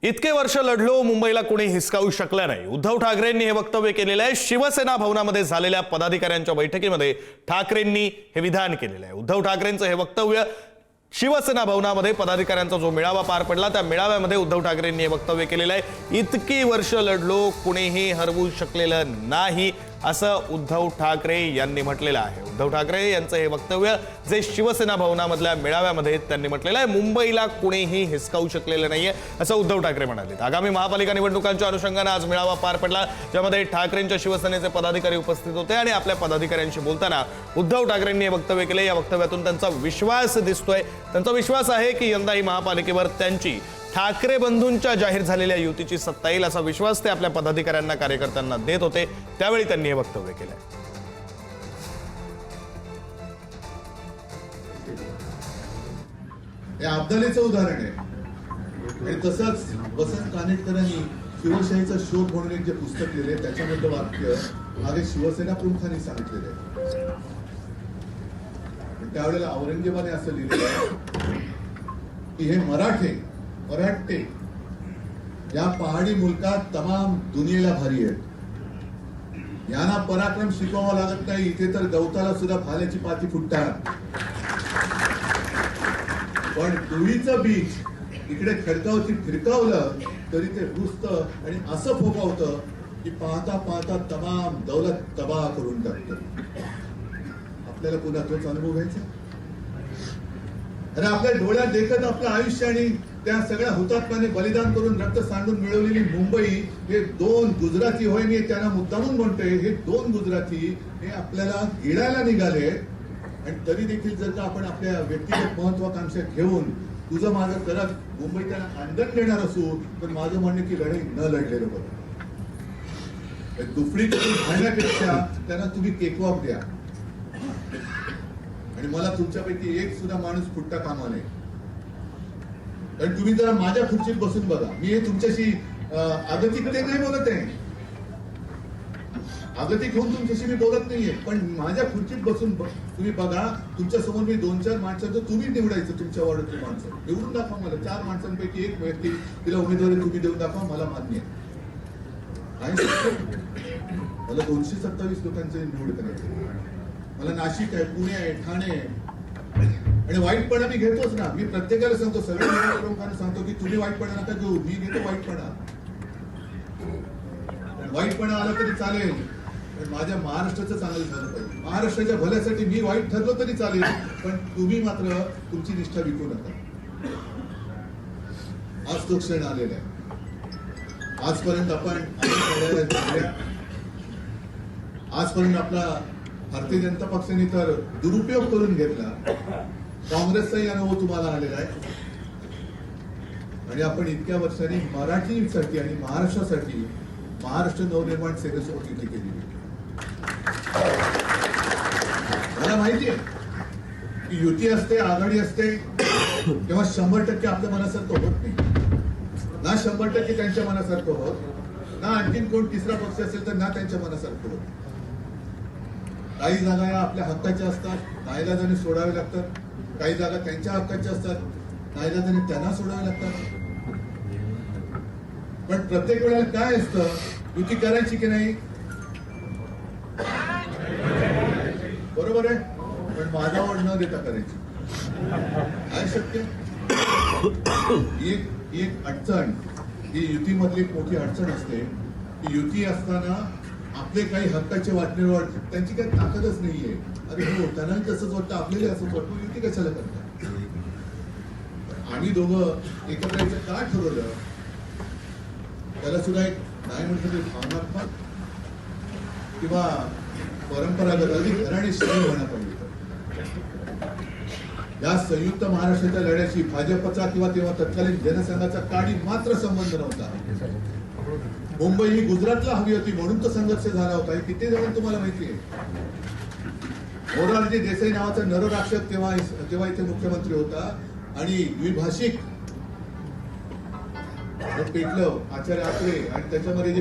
इतके वर्ष लढलो, मुंबईला कोणी हिसकावू शकलं नाही. उद्धव ठाकरेंनी हे वक्तव्य केलेलं आहे. शिवसेना भवनामध्ये झालेल्या पदाधिकाऱ्यांच्या बैठकीमध्ये ठाकरेंनी हे विधान केलेलं आहे. उद्धव ठाकरेंचं हे वक्तव्य शिवसेना भवनामध्ये पदाधिकाऱ्यांचा जो मेळावा पार पडला त्या मेळाव्यामध्ये उद्धव ठाकरेंनी हे वक्तव्य केलेलं आहे. इतकी वर्ष लढलो, कुणीही हरवू शकलेलं नाही असं उद्धव ठाकरे यांनी म्हटलेलं आहे. उद्धव ठाकरे यांचं हे वक्तव्य जे शिवसेना भवनामधल्या मेळाव्यामध्ये त्यांनी म्हटलेलं आहे. मुंबईला कुणीही हिसकावू शकलेलं नाहीये असं उद्धव ठाकरे म्हणाले. आगामी महापालिका निवडणुकांच्या अनुषंगाने आज मेळावा पार पडला, ज्यामध्ये ठाकरेंच्या शिवसेनेचे पदाधिकारी उपस्थित होते आणि आपल्या पदाधिकाऱ्यांशी बोलताना उद्धव ठाकरेंनी हे वक्तव्य केले. या वक्तव्यातून त्यांचा विश्वास दिसतोय. त्यांचा विश्वास आहे की यंदा ही महापालिकेवर त्यांची ठाकरे बंधूंच्या जाहीर झालेल्या युतीची सत्ता येईल असा विश्वास ते आपल्या पदाधिकाऱ्यांना कार्यकर्त्यांना देत होते. त्यावेळी त्यांनी हे वक्तव्य केलंय. हे अब्दालीचं उदाहरण आहे. आणि तसंच वसंत कानेटकरांनी शिवशाहीचा शोध म्हणून एक जे पुस्तक लिहिले त्याच्यामधलं वाक्य मागे शिवसेना प्रमुखांनी सांगितलेलं आहे. त्यावेळेला औरंगजेबाने असं लिहिलेलं आहे की हे मराठे या पहाडी मुलकात तमाम दुनियेला भारी आहेत. यांना पराक्रम शिकवावा लागत नाही. इथे तर गवताला सुद्धा भाल्याची पाती फुटतात. पण तुळीचं बीज इकडे खडकावरती फिरकावलं तरी ते रुजतं आणि असं फोकावतं की पाहता पाहता तमाम दौलत तबाह करून टाकतं. आपल्याला पुन्हा तोच अनुभव घ्यायचा. अरे आपल्या डोळ्यात देखत आपलं आयुष्य आणि त्या सगळ्या हुतात्म्याने बलिदान करून रक्त सांडून मिळवलेली मुंबई हे दोन गुजराती होय, मी त्यांना मुद्दामून म्हणतोय, हे दोन गुजराती हे आपल्याला गिळायला निघाले. आणि तरी देखील जर का आपण आपल्या व्यक्तिगत महत्वाकांक्षा घेऊन तुझं माझं करत मुंबई त्यांना आंदोलन देणार असू तर माझं म्हणणं की लढाई न लढलेलं बरं. दुफडी करून खाण्यापेक्षा त्यांना तुम्ही केकवॉक द्या. आणि मला तुमच्यापैकी एक सुद्धा माणूस फुटता कामा नये. कारण तुम्ही जरा माझ्या खुर्चीत बसून बघा. मी हे तुमच्याशी आगतिकते नाही बोलत आहे. आगतिक होऊन तुमच्याशी मी बोलत नाहीये. पण माझ्या खुर्चीत बसून तुम्ही बघा. तुमच्या समोर मी 2-4 माणसांचं तुम्ही निवडायचं. तुमच्या वॉर्डातली माणसं निवडून दाखवा मला. 4 माणसांपैकी एक व्यक्ती तिला उमेदवारी तुम्ही देऊन दाखवा. मला मान्य आहे. मला 227 लोकांचे निवड करायचे. मला नाशिक आहे, पुणे आहे, ठाणे आहे. आणि वाईटपणा मी घेतोच ना. मी प्रत्येकाला सांगतो, सगळ्या लोकांना सांगतो की तुम्ही वाईटपणा नका घेऊ. मी घेतो वाईटपणा. वाईटपणा आला तरी चालेल, पण माझ्या महाराष्ट्राचं चांगलं झालं पाहिजे. महाराष्ट्राच्या भल्यासाठी मी वाईट ठरलो तरी चालेल, पण तुम्ही मात्र तुमची निष्ठा विकू नका. आज तो क्षण आलेला आहे. आजपर्यंत आजपर्यंत आपला भारतीय जनता पक्षाने तर दुरुपयोग करून घेतला. काँग्रेसचाही अनुभव तुम्हाला आलेला आहे. आणि आपण इतक्या वर्षांनी मराठीसाठी आणि महाराष्ट्रासाठी महाराष्ट्र नवनिर्माण सेनेसोबत युती केली. मला माहिती आहे की युती असते, आघाडी असते तेव्हा 100% आपल्या मनासारखं होत नाही ना. 100% त्यांच्या मनासारखं होत ना. आणखीन कोण तिसरा पक्ष असेल तर ना त्यांच्या मनासारखं होत. काही जागा या आपल्या हक्काच्या असतात, नाईलाजाने सोडावे लागतात. काही जागा त्यांच्या हक्काच्या असतात, नाईलाजाने त्यांना सोडावे लागतात. पण प्रत्येक वेळेला काय असतं, युती करायची की नाही, बरोबर आहे. पण माझा वड न देता करायची काय शक्य. एक अडचण ही युतीमधली मोठी अडचण असते की युती असताना आपले काही हक्काचे वाटणेवर त्यांची काही ताकदच नाहीये. अरे हो, त्यांनाही तसंच वाटतं, आपल्याला असंच वाटतं. युती कशाला करतात. आम्ही दोघं एकत्र यायचं का ठरवलं, त्याला सुद्धा एक नाही म्हटलं तरी भावनात्मक किंवा परंपरागत अधिक घराणी शैली होण्यात पाहिजे. या संयुक्त महाराष्ट्राच्या लढ्याशी भाजपचा किंवा तेव्हा तत्कालीन जनसंघाचा काडी मात्र संबंध नव्हता. मुंबई ही गुजरातला हवी होती म्हणून तो संघर्ष झाला होता. हे किती जण तुम्हाला माहिती आहे. मोरारजी देसाई नावाचा नरराक्षक तेव्हा इथे मुख्यमंत्री होता आणि द्विभाषिक पेटलं आचार्य आत्रे आणि त्याच्यामध्ये जे